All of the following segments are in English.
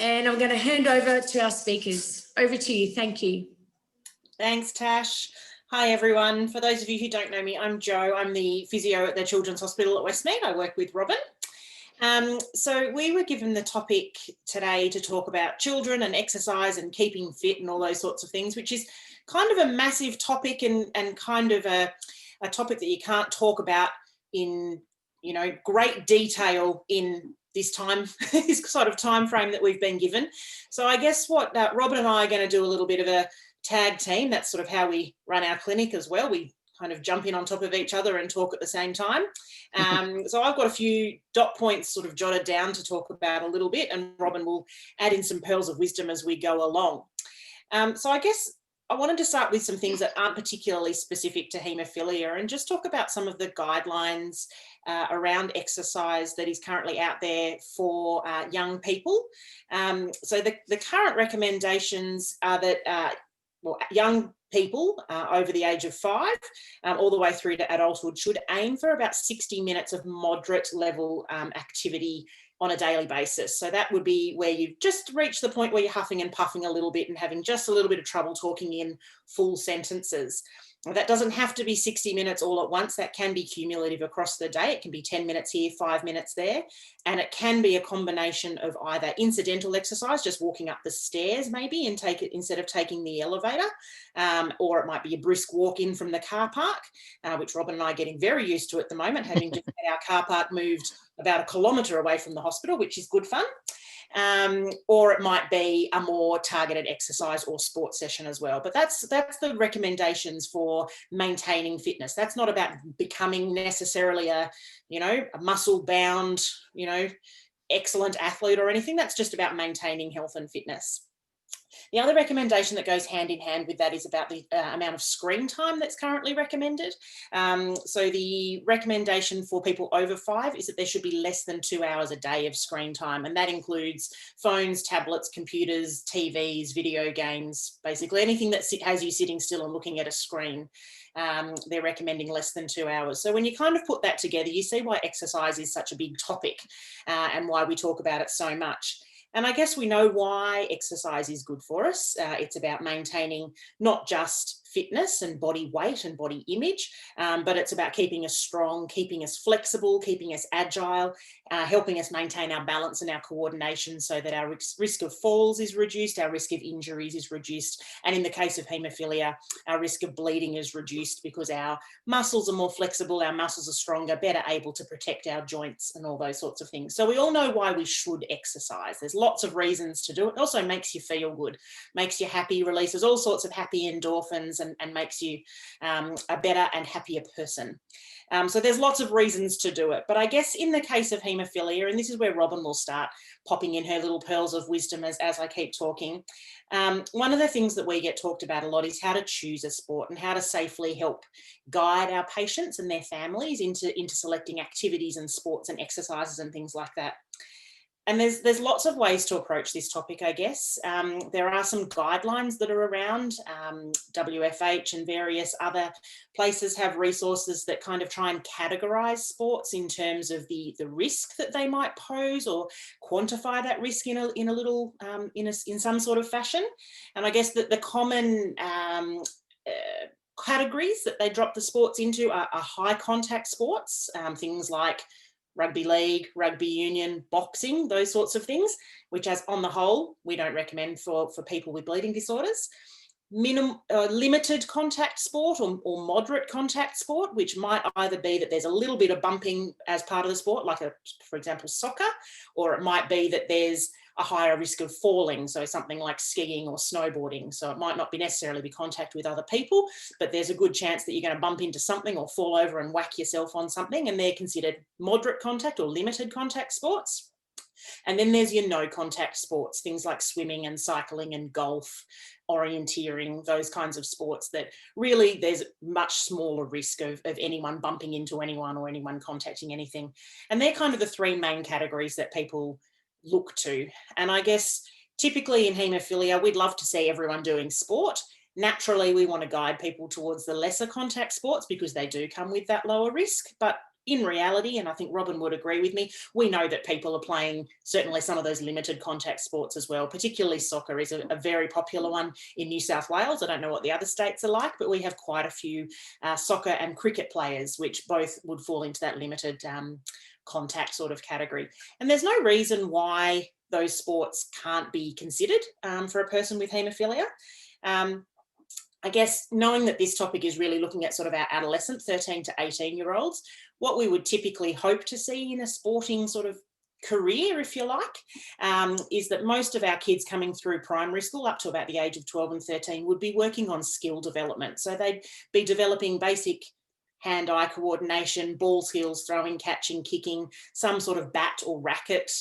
And I'm going to hand over to our speakers. Over to you. Thank you. Thanks, Tash. Hi, everyone. For those of you who don't know me, I'm Jo. I'm the physio at the Children's Hospital at Westmead. I work with Robin. So we were given the topic today to talk about children and exercise and keeping fit and all those sorts of things, which is kind of a massive topic and kind of a topic that you can't talk about in, you know, great detail in this time, this sort of time frame that we've been given. So I guess what Robin and I are going to do a little bit of a tag team. That's sort of how we run our clinic as well. We kind of jump in on top of each other and talk at the same time. So I've got a few dot points sort of jotted down to talk about a little bit, and Robin will add in some pearls of wisdom as we go along. So I guess I wanted to start with some things that aren't particularly specific to haemophilia and just talk about some of the guidelines around exercise that is currently out there for young people. So the current recommendations are that young people over the age of 5 all the way through to adulthood should aim for about 60 minutes of moderate level activity on a daily basis. So that would be where you've just reached the point where you're huffing and puffing a little bit and having just a little bit of trouble talking in full sentences. That doesn't have to be 60 minutes all at once. That can be cumulative across the day. It can be 10 minutes here, 5 minutes there. And it can be a combination of either incidental exercise, just walking up the stairs maybe and take it instead of taking the elevator, or it might be a brisk walk in from the car park, which Robin and I are getting very used to at the moment, having just had our car park moved about 1 kilometre away from the hospital, which is good fun. Or it might be a more targeted exercise or sports session as well. But that's the recommendations for maintaining fitness. That's not about becoming necessarily a muscle bound, excellent athlete or anything. That's just about maintaining health and fitness. The other recommendation that goes hand in hand with that is about the amount of screen time that's currently recommended. So the recommendation for people over 5 is that there should be less than 2 hours a day of screen time. And that includes phones, tablets, computers, TVs, video games, basically anything that has you sitting still and looking at a screen. They're recommending less than 2 hours. So when you kind of put that together, you see why exercise is such a big topic and why we talk about it so much. And I guess we know why exercise is good for us. It's about maintaining not just fitness and body weight and body image, but it's about keeping us strong, keeping us flexible, keeping us agile, helping us maintain our balance and our coordination so that our risk of falls is reduced, our risk of injuries is reduced, and in the case of haemophilia, our risk of bleeding is reduced because our muscles are more flexible, our muscles are stronger, better able to protect our joints and all those sorts of things. So we all know why we should exercise. There's lots of reasons to do it. It also makes you feel good, makes you happy, releases all sorts of happy endorphins and makes you a better and happier person. So there's lots of reasons to do it. But I guess in the case of haemophilia, and this is where Robin will start popping in her little pearls of wisdom as I keep talking, one of the things that we get talked about a lot is how to choose a sport and how to safely help guide our patients and their families into selecting activities and sports and exercises and things like that. And there's lots of ways to approach this topic, I guess. There are some guidelines that are around. WFH and various other places have resources that kind of try and categorise sports in terms of the risk that they might pose or quantify that risk in some sort of fashion. And I guess that the common categories that they drop the sports into are high contact sports, things like rugby league, rugby union, boxing, those sorts of things, which as on the whole, we don't recommend for people with bleeding disorders. Limited contact sport or moderate contact sport, which might either be that there's a little bit of bumping as part of the sport, like for example, soccer, or it might be that there's a higher risk of falling, so something like skiing or snowboarding. So it might not be necessarily be contact with other people, but there's a good chance that you're going to bump into something or fall over and whack yourself on something, and they're considered moderate contact or limited contact sports. And then there's your no contact sports, things like swimming and cycling and golf, orienteering, those kinds of sports that really there's much smaller risk of anyone bumping into anyone or anyone contacting anything. And they're kind of the 3 main categories that people look to. And I guess typically in haemophilia, we'd love to see everyone doing sport. Naturally, we want to guide people towards the lesser contact sports because they do come with that lower risk. But in reality, and I think Robin would agree with me, we know that people are playing certainly some of those limited contact sports as well. Particularly soccer is a very popular one in New South Wales. I don't know what the other states are like, but we have quite a few soccer and cricket players, which both would fall into that limited contact sort of category. And there's no reason why those sports can't be considered for a person with haemophilia. I guess knowing that this topic is really looking at sort of our adolescent 13 to 18-year-olds, what we would typically hope to see in a sporting sort of career, if you like, is that most of our kids coming through primary school up to about the age of 12 and 13 would be working on skill development. So they'd be developing basic hand-eye coordination, ball skills, throwing, catching, kicking, some sort of bat or racket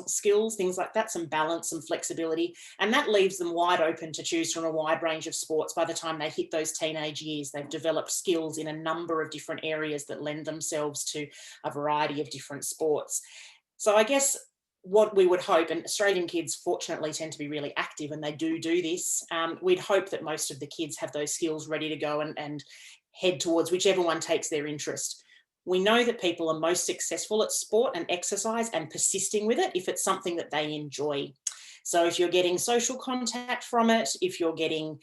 skills, things like that, some balance, some flexibility. And that leaves them wide open to choose from a wide range of sports. By the time they hit those teenage years, they've developed skills in a number of different areas that lend themselves to a variety of different sports. So I guess what we would hope, and Australian kids fortunately tend to be really active and they do this, we'd hope that most of the kids have those skills ready to go and head towards whichever one takes their interest. We know that people are most successful at sport and exercise and persisting with it if it's something that they enjoy. So if you're getting social contact from it, if you're getting,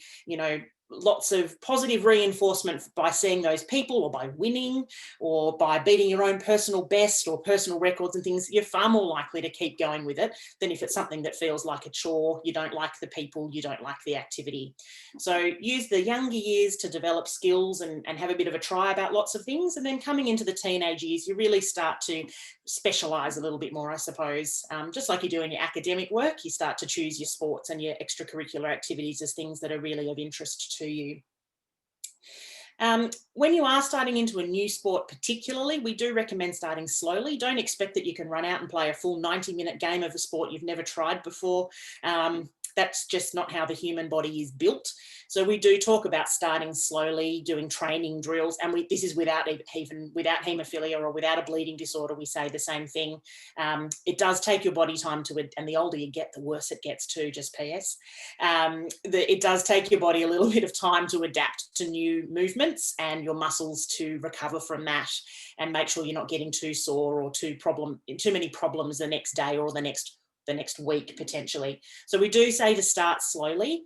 lots of positive reinforcement by seeing those people or by winning or by beating your own personal best or personal records and things, you're far more likely to keep going with it than if it's something that feels like a chore, you don't like the people, you don't like the activity. So use the younger years to develop skills and have a bit of a try about lots of things. And then coming into the teenage years, you really start to specialize a little bit more, I suppose. Just like you do in your academic work, you start to choose your sports and your extracurricular activities as things that are really of interest to you. When you are starting into a new sport particularly, we do recommend starting slowly. Don't expect that you can run out and play a full 90-minute game of a sport you've never tried before. That's just not how the human body is built. So we do talk about starting slowly, doing training drills, and this is without haemophilia or without a bleeding disorder. We say the same thing. It does take your body time and the older you get, the worse it gets too, just PS. It does take your body a little bit of time to adapt to new movements and your muscles to recover from that, and make sure you're not getting too sore or too many problems the next day or the next week potentially. So we do say to start slowly.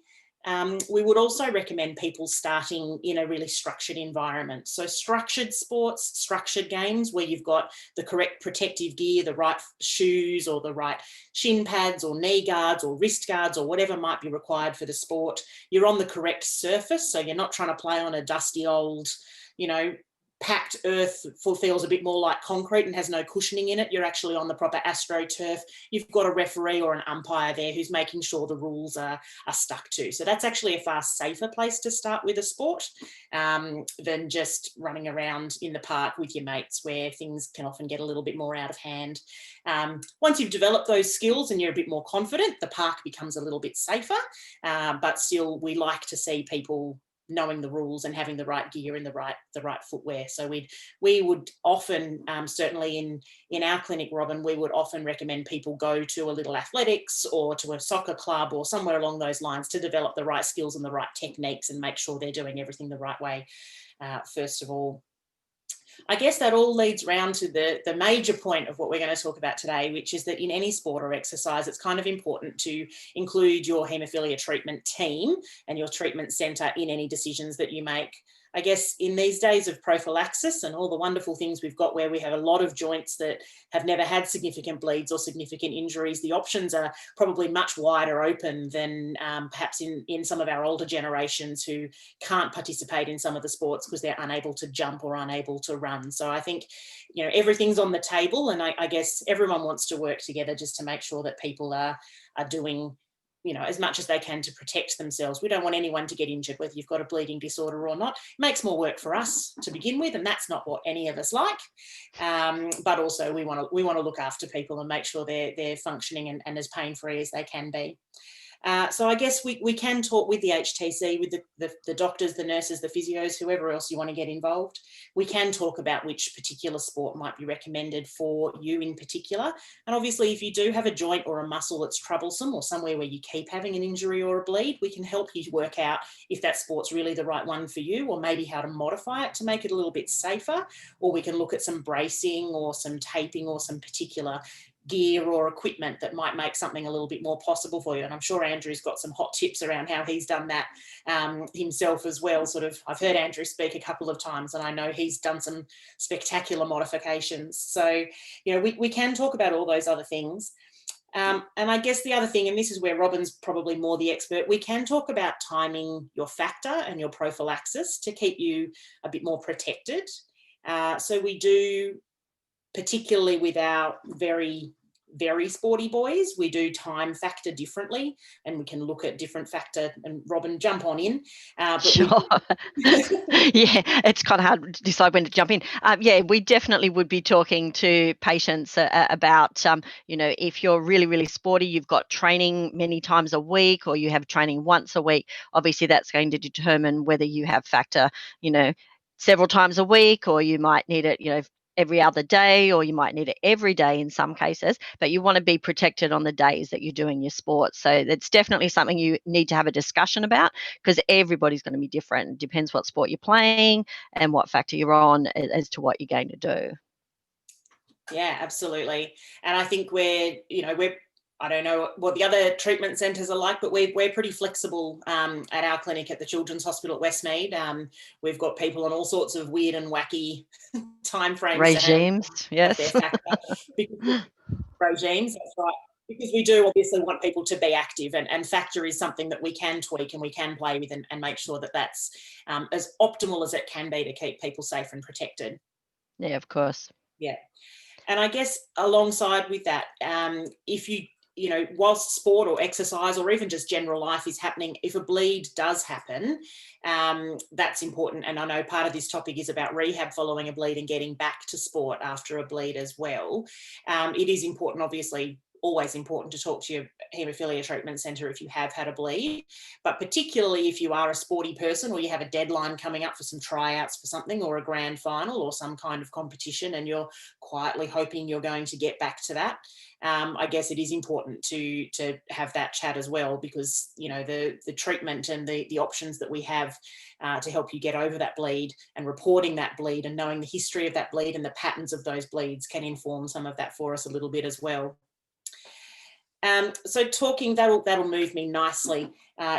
We would also recommend people starting in a really structured environment. So structured sports, structured games where you've got the correct protective gear, the right shoes or the right shin pads or knee guards or wrist guards or whatever might be required for the sport. You're on the correct surface, so you're not trying to play on a dusty old, packed earth feels a bit more like concrete and has no cushioning in it. You're actually on the proper astroturf. You've got a referee or an umpire there who's making sure the rules are stuck to. So that's actually a far safer place to start with a sport than just running around in the park with your mates, where things can often get a little bit more out of hand. Once you've developed those skills and you're a bit more confident, the park becomes a little bit safer, but still we like to see people knowing the rules and having the right gear and the right footwear. So we would often, certainly in our clinic, Robin, we would often recommend people go to a little athletics or to a soccer club or somewhere along those lines to develop the right skills and the right techniques and make sure they're doing everything the right way, first of all. I guess that all leads round to the major point of what we're going to talk about today, which is that in any sport or exercise, it's kind of important to include your haemophilia treatment team and your treatment centre in any decisions that you make. I guess in these days of prophylaxis and all the wonderful things we've got where we have a lot of joints that have never had significant bleeds or significant injuries, the options are probably much wider open than perhaps in some of our older generations who can't participate in some of the sports because they're unable to jump or unable to run. So I think, everything's on the table, and I guess everyone wants to work together just to make sure that people are doing as much as they can to protect themselves. We don't want anyone to get injured, whether you've got a bleeding disorder or not. It makes more work for us to begin with, and that's not what any of us like. But also we want to look after people and make sure they're functioning and as pain-free as they can be. So I guess we can talk with the HTC, with the doctors, the nurses, the physios, whoever else you want to get involved. We can talk about which particular sport might be recommended for you in particular. And obviously, if you do have a joint or a muscle that's troublesome, or somewhere where you keep having an injury or a bleed, we can help you work out if that sport's really the right one for you, or maybe how to modify it to make it a little bit safer. Or we can look at some bracing or some taping or some particular gear or equipment that might make something a little bit more possible for you. And I'm sure Andrew's got some hot tips around how he's done that himself as well. I've heard Andrew speak a couple of times, and I know he's done some spectacular modifications. So, we can talk about all those other things. And I guess the other thing, and this is where Robin's probably more the expert, we can talk about timing your factor and your prophylaxis to keep you a bit more protected. So we do, particularly with our very, very sporty boys, we do time factor differently, and we can look at different factor. And Robin, jump on in. Sure. Yeah, it's kind of hard to decide when to jump in. Yeah, we definitely would be talking to patients about, if you're really, really sporty, you've got training many times a week, or you have training once a week. Obviously, that's going to determine whether you have factor, several times a week, or you might need it, every other day, or you might need it every day in some cases, but you want to be protected on the days that you're doing your sport. So that's definitely something you need to have a discussion about, because everybody's going to be different. It depends what sport you're playing and what factor you're on as to what you're going to do. Yeah, absolutely. And I think we're I don't know what the other treatment centres are like, but we're pretty flexible at our clinic at the Children's Hospital at Westmead. We've got people on all sorts of weird and wacky timeframes. Regimes, yes. Regimes, that's right. Because we do obviously want people to be active, and factor is something that we can tweak and we can play with and make sure that that's as optimal as it can be to keep people safe and protected. Yeah, of course. Yeah. And I guess alongside with that, if whilst sport or exercise or even just general life is happening, if a bleed does happen, that's important. And I know part of this topic is about rehab following a bleed and getting back to sport after a bleed as well. It is important, obviously, always important to talk to your haemophilia treatment centre if you have had a bleed, but particularly if you are a sporty person or you have a deadline coming up for some tryouts for something, or a grand final or some kind of competition, and you're quietly hoping you're going to get back to that. I guess it is important to have that chat as well, because the treatment and the options that we have to help you get over that bleed, and reporting that bleed and knowing the history of that bleed and the patterns of those bleeds can inform some of that for us a little bit as well. So that'll move me nicely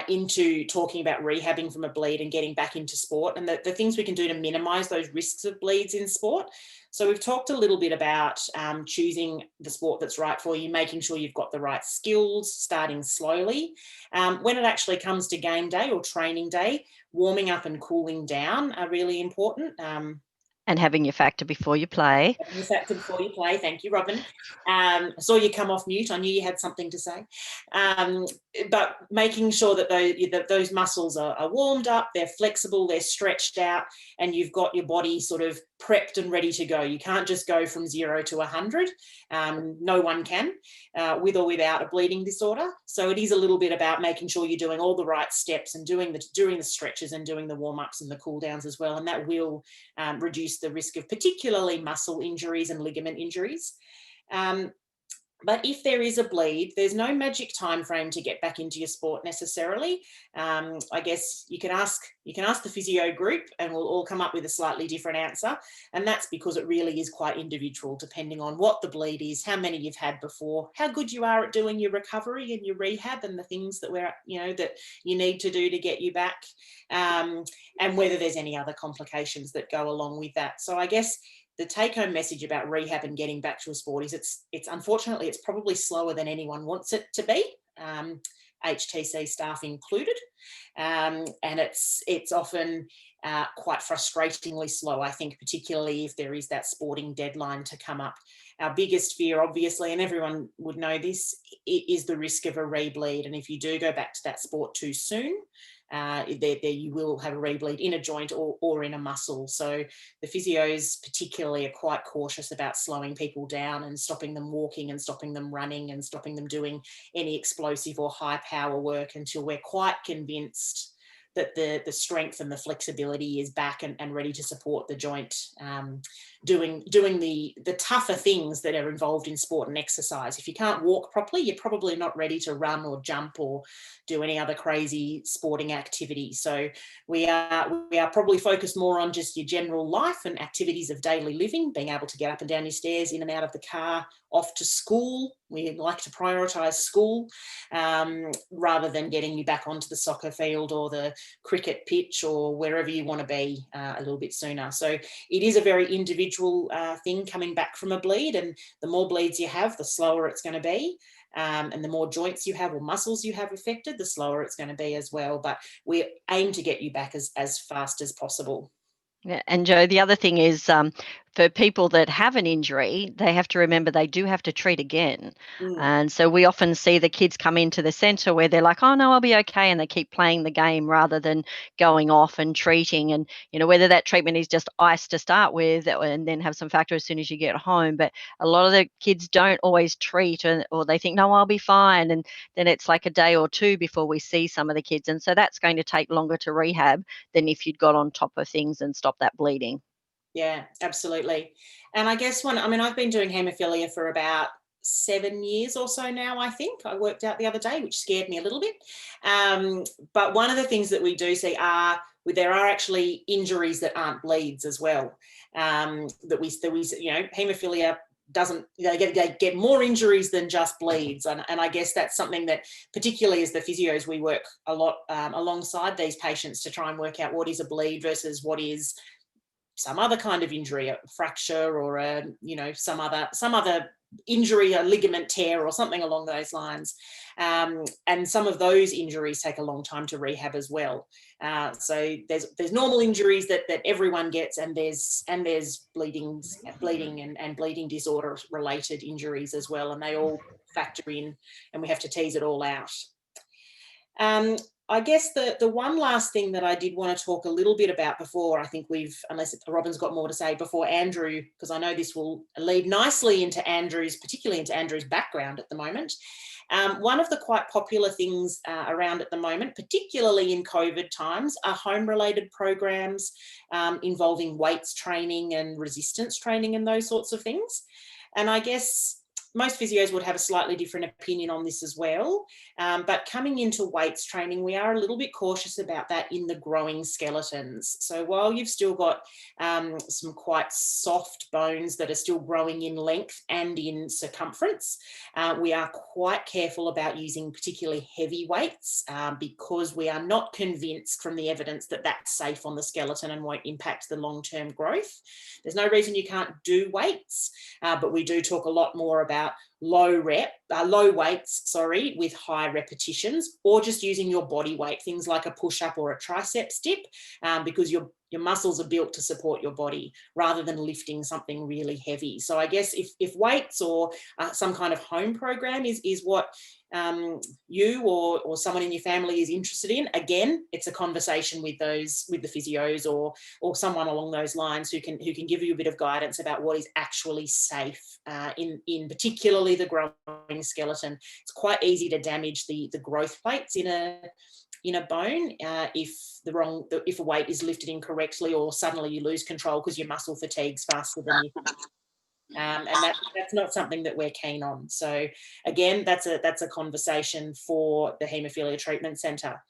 into talking about rehabbing from a bleed and getting back into sport, and the things we can do to minimise those risks of bleeds in sport. So we've talked a little bit about choosing the sport that's right for you, making sure you've got the right skills, starting slowly. When it actually comes to game day or training day, warming up and cooling down are really important. And having your factor before you play. Having your factor before you play. Thank you, Robin. I saw you come off mute. I knew you had something to say. But making sure that those muscles are warmed up, they're flexible, they're stretched out, and you've got your body sort of prepped and ready to go. You can't just go from 0 to 100. No one can, with or without a bleeding disorder. So it is a little bit about making sure you're doing all the right steps and doing the stretches and doing the warm-ups and the cool downs as well. And that will reduce the risk of particularly muscle injuries and ligament injuries. But if there is a bleed, there's no magic time frame to get back into your sport necessarily. I guess you can ask the physio group, and we'll all come up with a slightly different answer. And that's because it really is quite individual, depending on what the bleed is, how many you've had before, how good you are at doing your recovery and your rehab, and the things that that you need to do to get you back, and whether there's any other complications that go along with that. So I guess the take-home message about rehab and getting back to a sport is it's unfortunately it's probably slower than anyone wants it to be, HTC staff included, and it's often quite frustratingly slow, I think, particularly if there is that sporting deadline to come up. Our biggest fear, obviously, and everyone would know this, is the risk of a rebleed. And if you do go back to that sport too soon, there you will have a rebleed in a joint or in a muscle. So the physios particularly are quite cautious about slowing people down and stopping them walking and stopping them running and stopping them doing any explosive or high power work until we're quite convinced that the strength and the flexibility is back and ready to support the joint, doing the tougher things that are involved in sport and exercise. If you can't walk properly, you're probably not ready to run or jump or do any other crazy sporting activity. So we are probably focused more on just your general life and activities of daily living, being able to get up and down your stairs, in and out of the car, off to school. We like to prioritise school rather than getting you back onto the soccer field or the cricket pitch or wherever you want to be a little bit sooner. So it is a very individual thing coming back from a bleed, and the more bleeds you have, the slower it's going to be. And the more joints you have or muscles you have affected, the slower it's going to be as well. But we aim to get you back as fast as possible. Yeah, and Joe, the other thing is for people that have an injury, they have to remember they do have to treat again. And so we often see the kids come into the centre where they're like, oh, no, I'll be okay. And they keep playing the game rather than going off and treating. And, whether that treatment is just ice to start with and then have some factor as soon as you get home. But a lot of the kids don't always treat, or they think, no, I'll be fine. And then it's like a day or two before we see some of the kids. And so that's going to take longer to rehab than if you'd got on top of things and stopped that bleeding. Yeah, absolutely. And I guess I've been doing haemophilia for about 7 years or so now, I think. I worked out the other day, which scared me a little bit. But one of the things that we do see there are actually injuries that aren't bleeds as well. Haemophilia doesn't, they get more injuries than just bleeds. And I guess that's something that, particularly as the physios, we work a lot alongside these patients to try and work out what is a bleed versus what is some other kind of injury, a fracture or some other injury, a ligament tear or something along those lines. And some of those injuries take a long time to rehab as well. So there's normal injuries that everyone gets, and there's bleeding and bleeding disorder related injuries as well, and they all factor in, and we have to tease it all out. I guess the one last thing that I did want to talk a little bit about before, I think unless Robin's got more to say, before Andrew, because I know this will lead nicely into particularly into Andrew's background at the moment. One of the quite popular things around at the moment, particularly in COVID times, are home-related programs involving weights training and resistance training and those sorts of things. And I guess most physios would have a slightly different opinion on this as well. But coming into weights training, we are a little bit cautious about that in the growing skeletons. So while you've still got some quite soft bones that are still growing in length and in circumference, we are quite careful about using particularly heavy weights because we are not convinced from the evidence that that's safe on the skeleton and won't impact the long-term growth. There's no reason you can't do weights, but we do talk a lot more about low weights, with high repetitions, or just using your body weight, things like a push-up or a tricep dip, because your muscles are built to support your body rather than lifting something really heavy. So I guess if weights or some kind of home program is what you or someone in your family is interested in, again, it's a conversation with the physios or someone along those lines who can give you a bit of guidance about what is actually safe in particularly the growing skeleton. It's quite easy to damage the growth plates in a bone if a weight is lifted incorrectly, or suddenly you lose control because your muscle fatigues faster than you think. And that's not something that we're keen on. So again, that's a conversation for the Haemophilia Treatment Centre.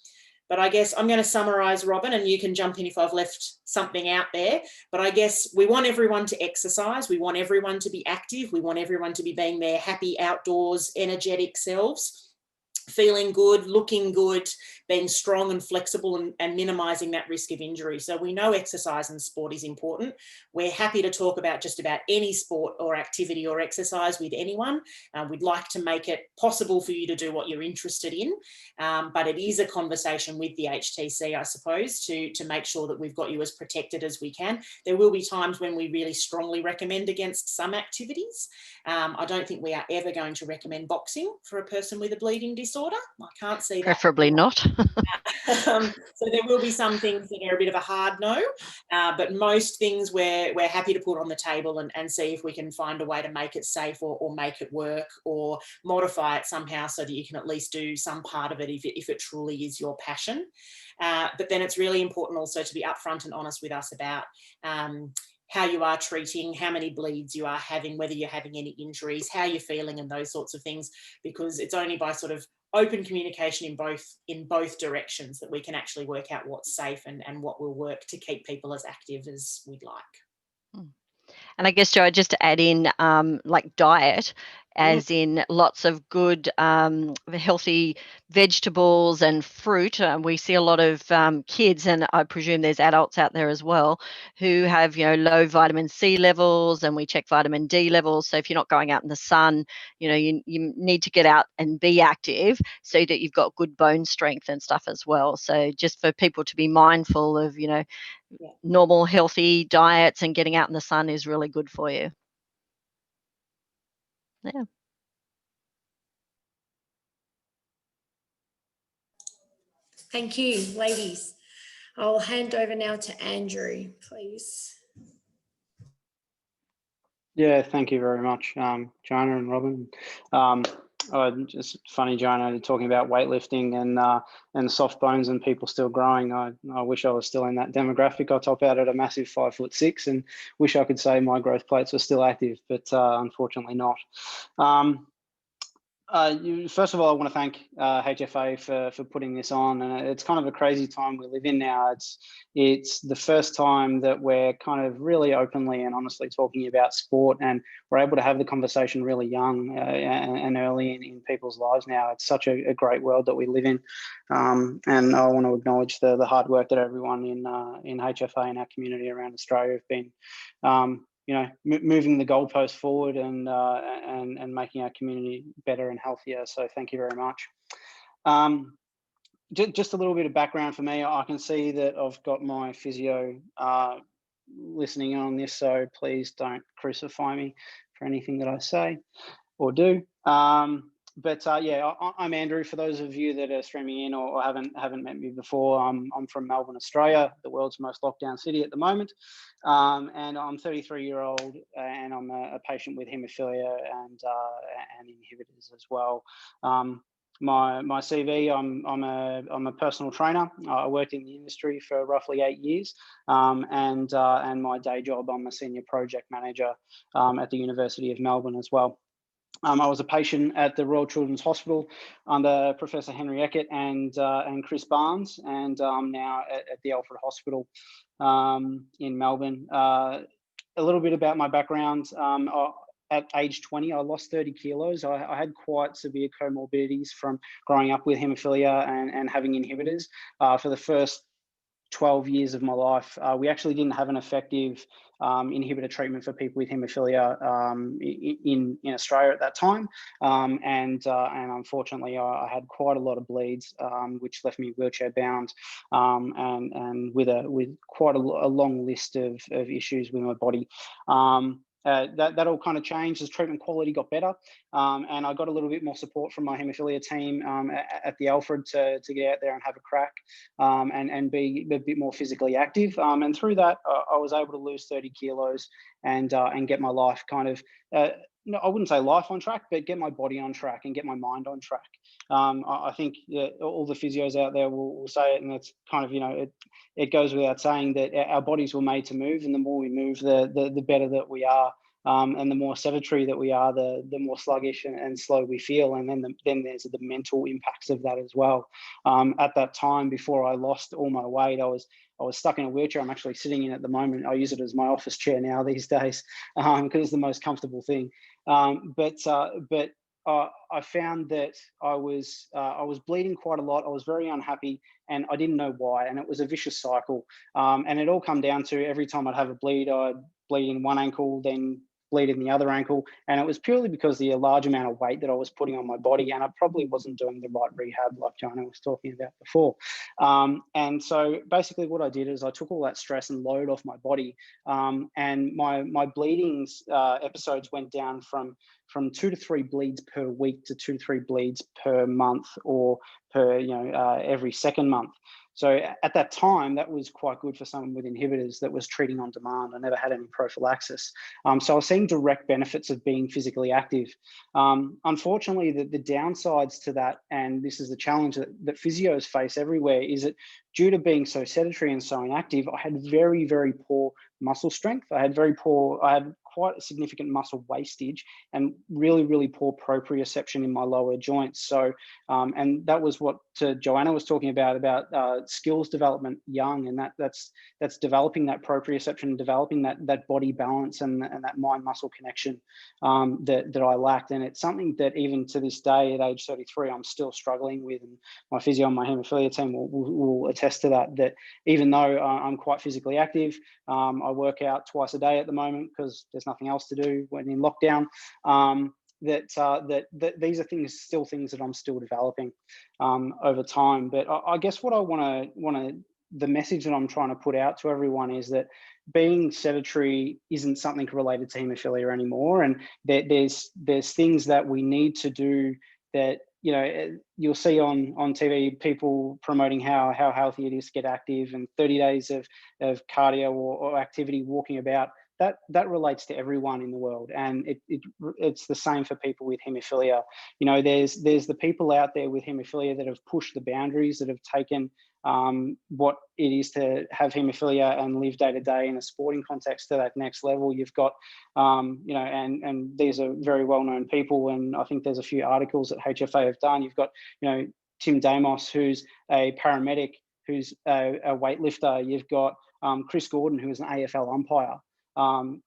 But I guess I'm going to summarise, Robin, and you can jump in if I've left something out there. But I guess we want everyone to exercise. We want everyone to be active. We want everyone to be being their happy, outdoors, energetic selves, feeling good, looking good, being strong and flexible, and minimising that risk of injury. So we know exercise and sport is important. We're happy to talk about just about any sport or activity or exercise with anyone. We'd like to make it possible for you to do what you're interested in, but it is a conversation with the HTC, I suppose, to make sure that we've got you as protected as we can. There will be times when we really strongly recommend against some activities. I don't think we are ever going to recommend boxing for a person with a bleeding disorder. I can't see that. Preferably not. So there will be some things that are a bit of a hard no, but most things we're happy to put on the table and see if we can find a way to make it safe or make it work or modify it somehow so that you can at least do some part of it if it truly is your passion. But then it's really important also to be upfront and honest with us about how you are treating, how many bleeds you are having, whether you're having any injuries, how you're feeling, and those sorts of things, because it's only by sort of open communication in both directions that we can actually work out what's safe and what will work to keep people as active as we'd like. And I guess, Joe, just to add in, like diet, as in lots of good healthy vegetables and fruit. We see a lot of kids, and I presume there's adults out there as well, who have, low vitamin C levels, and we check vitamin D levels. So if you're not going out in the sun, you need to get out and be active so that you've got good bone strength and stuff as well. So just for people to be mindful of, normal healthy diets, and getting out in the sun is really good for you. Yeah. Thank you, ladies. I'll hand over now to Andrew, please. Yeah, thank you very much, Joanna and Robin. Just funny, Joanna, talking about weightlifting and soft bones and people still growing. I wish I was still in that demographic. I top out at a massive 5'6" and wish I could say my growth plates were still active, but unfortunately not. First of all, I want to thank HFA for putting this on, and it's kind of a crazy time we live in now. It's the first time that we're kind of really openly and honestly talking about sport, and we're able to have the conversation really young and early in people's lives now. It's such a great world that we live in, and I want to acknowledge the hard work that everyone in HFA and our community around Australia have been moving the goalpost forward and making our community better and healthier. So thank you very much. Just a little bit of background for me. I can see that I've got my physio listening on this, so please don't crucify me for anything that I say or do. Yeah, I'm Andrew. For those of you that are streaming in or haven't met me before, I'm from Melbourne, Australia, the world's most locked down city at the moment. And I'm 33-year-old, and I'm a patient with haemophilia and inhibitors as well. My CV, I'm a personal trainer. I worked in the industry for roughly 8 years, and my day job, I'm a senior project manager at the University of Melbourne as well. I was a patient at the Royal Children's Hospital under Professor Henry Eckert and Chris Barnes, and I'm now at the Alfred Hospital in Melbourne. A little bit about my background. At age 20, I lost 30 kilos. I had quite severe comorbidities from growing up with haemophilia and having inhibitors. For the first 12 years of my life, we actually didn't have an effective inhibitor treatment for people with haemophilia in Australia at that time, and unfortunately I had quite a lot of bleeds, which left me wheelchair bound, and with quite a long list of issues with my body. That all kind of changed as treatment quality got better, and I got a little bit more support from my haemophilia team at the Alfred to get out there and have a crack, and be a bit more physically active. And through that, I was able to lose 30 kilos and get my life kind of, no, I wouldn't say life on track, but get my body on track and get my mind on track. I think all the physios out there will say it, and it's kind of, it goes without saying that our bodies were made to move, and the more we move, the better that we are. And the more sedentary that we are, the more sluggish and slow we feel. And then there's the mental impacts of that as well. At that time, before I lost all my weight, I was stuck in a wheelchair. I'm actually sitting in at the moment. I use it as my office chair now these days because it's the most comfortable thing. But I found that I was bleeding quite a lot. I was very unhappy, and I didn't know why. And it was a vicious cycle. And it all come down to every time I'd have a bleed, I'd bleed in one ankle, then bleed in the other ankle. And it was purely because the large amount of weight that I was putting on my body, and I probably wasn't doing the right rehab like Joanna was talking about before. And so basically what I did is I took all that stress and load off my body, and my bleedings episodes went down from from 2 to 3 bleeds per week to 2 to 3 bleeds per month, or per every second month. So at that time, that was quite good for someone with inhibitors that was treating on demand. I never had any prophylaxis. So I was seeing direct benefits of being physically active. Unfortunately, the downsides to that, and this is the challenge that physios face everywhere, is that due to being so sedentary and so inactive, I had very, very poor muscle strength. I had quite a significant muscle wastage and really, really poor proprioception in my lower joints. So, and that was what Joanna was talking about skills development young, and that's developing that proprioception, developing that body balance and that mind-muscle connection that I lacked. And it's something that even to this day, at age 33, I'm still struggling with. And my physio and my haemophilia team will attest to that even though I'm quite physically active, I work out twice a day at the moment because there's nothing else to do when in lockdown. That these are things that I'm still developing over time. But I guess what I want to the message that I'm trying to put out to everyone is that being sedentary isn't something related to haemophilia anymore, and there's things that we need to do that you'll see on TV, people promoting how healthy it is to get active, and 30 days of cardio or activity, walking about. That relates to everyone in the world, and it's the same for people with haemophilia. There's the people out there with haemophilia that have pushed the boundaries, that have taken what it is to have haemophilia and live day to day in a sporting context to that next level. You've got, and these are very well known people, and I think there's a few articles that HFA have done. You've got, Tim Damos, who's a paramedic, who's a weightlifter. You've got Chris Gordon, who is an AFL umpire.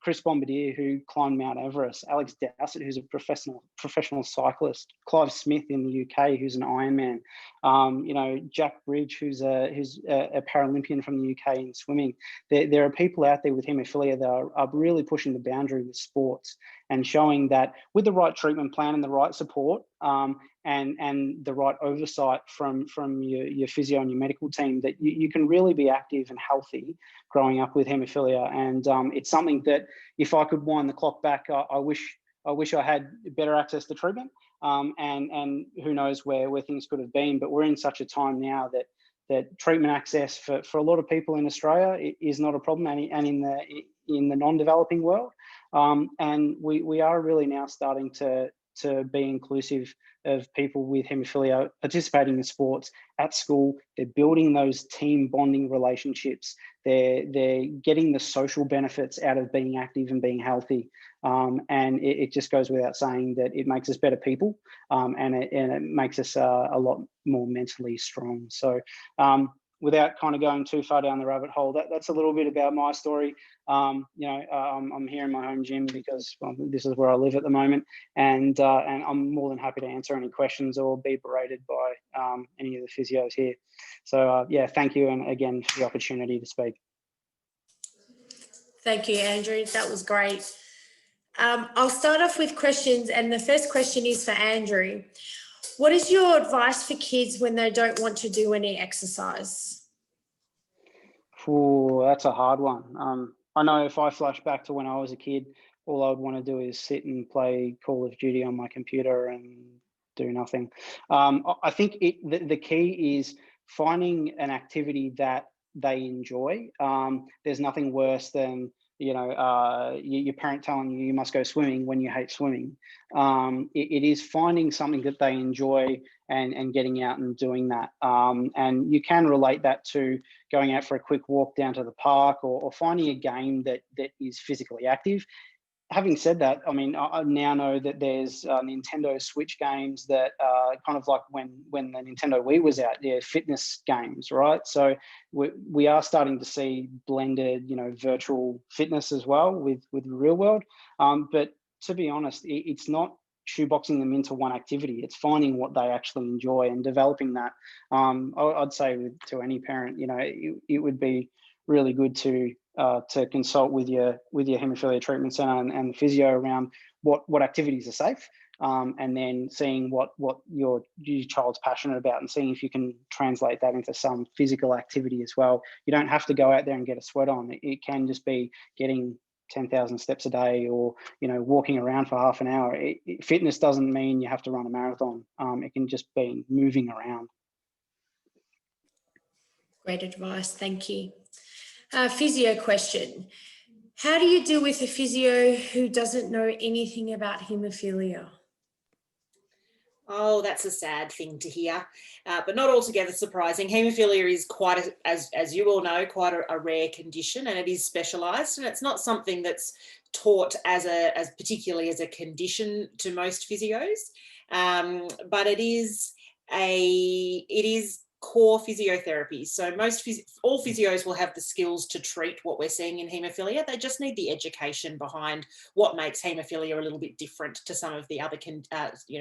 Chris Bombardier, who climbed Mount Everest, Alex Dowsett, who's a professional cyclist, Clive Smith in the UK, who's an Ironman, Jack Bridge, who's a Paralympian from the UK in swimming. There are people out there with haemophilia that are really pushing the boundary with sports and showing that with the right treatment plan and the right support, and the right oversight from your physio and your medical team, that you can really be active and healthy growing up with haemophilia. And it's something that, if I could wind the clock back, I wish I had better access to treatment. And who knows where things could have been. But we're in such a time now that treatment access for a lot of people in Australia is not a problem, and in the non-developing world. And we are really now starting to be inclusive of people with haemophilia participating in sports at school. They're building those team bonding relationships. They're getting the social benefits out of being active and being healthy. And it just goes without saying that it makes us better people, and it makes us a lot more mentally strong. So without kind of going too far down the rabbit hole, that's a little bit about my story. I'm here in my home gym because this is where I live at the moment, and I'm more than happy to answer any questions or be berated by any of the physios here. So yeah, thank you, and again for the opportunity to speak. Thank you, Andrew. That was great. I'll start off with questions, and the first question is for Andrew. What is your advice for kids when they don't want to do any exercise? Ooh, that's a hard one. I know if I flash back to when I was a kid, all I would want to do is sit and play Call of Duty on my computer and do nothing. I think the key is finding an activity that they enjoy. There's nothing worse than your parent telling you must go swimming when you hate swimming. It is finding something that they enjoy and getting out and doing that. And you can relate that to going out for a quick walk down to the park, or finding a game that is physically active. Having said that, I mean, I now know that there's Nintendo Switch games that kind of like when the Nintendo Wii was out, they're fitness games, right? So we are starting to see blended, virtual fitness as well with the real world. But to be honest, it's not shoeboxing them into one activity. It's finding what they actually enjoy and developing that. I'd say to any parent, it would be really good to consult with your haemophilia treatment centre and the physio around what activities are safe, and then seeing what your child's passionate about, and seeing if you can translate that into some physical activity as well. You don't have to go out there and get a sweat on. It can just be getting 10,000 steps a day, or walking around for half an hour. Fitness doesn't mean you have to run a marathon. It can just be moving around. Great advice, thank you. Physio question. How do you deal with a physio who doesn't know anything about haemophilia? Oh, that's a sad thing to hear, but not altogether surprising. Haemophilia is quite, as you all know, quite a rare condition, and it is specialised, and it's not something that's taught as particularly as a condition to most physios, but it is core physiotherapy. So all physios will have the skills to treat what we're seeing in haemophilia. They just need the education behind what makes haemophilia a little bit different to some of the other to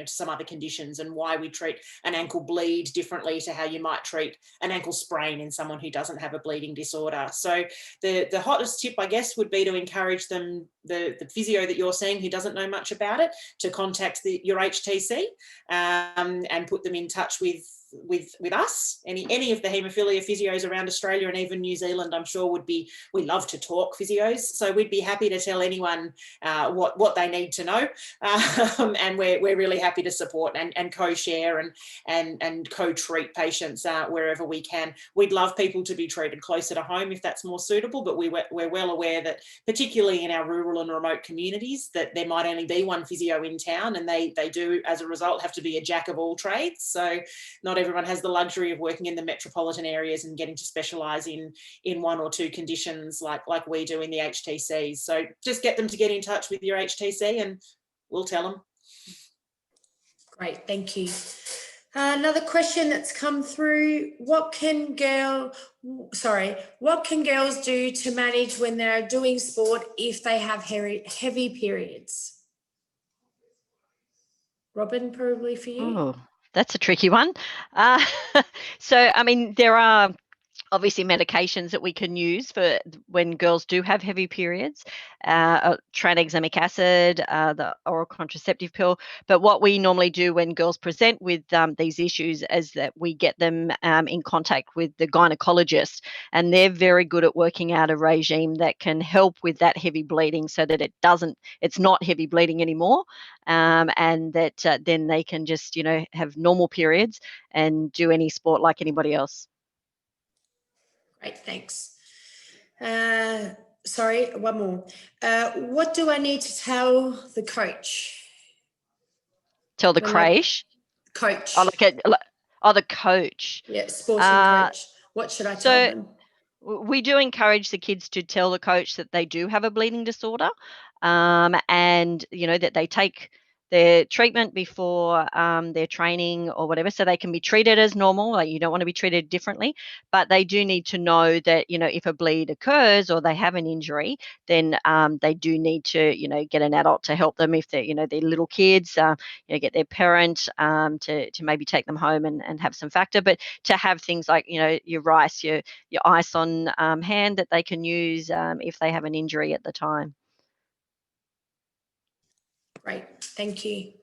some other conditions, and why we treat an ankle bleed differently to how you might treat an ankle sprain in someone who doesn't have a bleeding disorder. So the hottest tip, I guess, would be to encourage them, the physio that you're seeing who doesn't know much about it, to contact your HTC and put them in touch with us. Any of the haemophilia physios around Australia and even New Zealand, I'm sure we love to talk physios, so we'd be happy to tell anyone what they need to know, and we're really happy to support and co-share and co-treat patients wherever we can. We'd love people to be treated closer to home if that's more suitable, but we're well aware that particularly in our rural and remote communities that there might only be one physio in town, and they do as a result have to be a jack of all trades. So not everyone has the luxury of working in the metropolitan areas and getting to specialise in one or two conditions like we do in the HTCs. So just get them to get in touch with your HTC and we'll tell them. Great, thank you. Another question that's come through: what can girls do to manage when they're doing sport if they have heavy periods? Robin, probably for you. Oh, that's a tricky one. So, I mean, there are obviously medications that we can use for when girls do have heavy periods, tranexamic acid, the oral contraceptive pill. But what we normally do when girls present with these issues is that we get them in contact with the gynecologist, and they're very good at working out a regime that can help with that heavy bleeding, so that it's not heavy bleeding anymore, and that then they can just have normal periods and do any sport like anybody else. Great, thanks. Sorry, one more. What do I need to tell the coach? Tell the creche? Coach. The coach. Yeah, sporting coach. What should I tell them? We do encourage the kids to tell the coach that they do have a bleeding disorder, and that they take their treatment before their training or whatever, so they can be treated as normal. Like, you don't want to be treated differently, but they do need to know that if a bleed occurs or they have an injury, then they do need to get an adult to help them. If they're they're little kids, get their parent to maybe take them home and have some factor, but to have things like your rice, your ice on hand that they can use if they have an injury at the time. Great, thank you.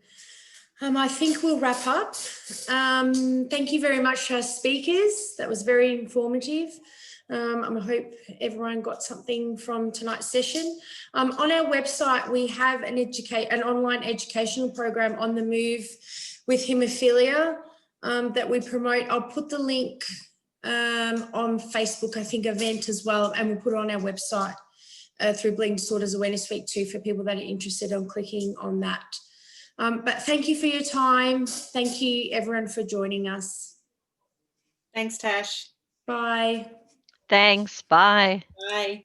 I think we'll wrap up. Thank you very much to our speakers. That was very informative. I hope everyone got something from tonight's session. On our website, we have an online educational program on the move with haemophilia that we promote. I'll put the link on Facebook, I think, event as well, and we'll put it on our website through Bleeding Disorders Awareness Week 2 for people that are interested in clicking on that. But thank you for your time. Thank you, everyone, for joining us. Thanks, Tash. Bye. Thanks. Bye. Bye.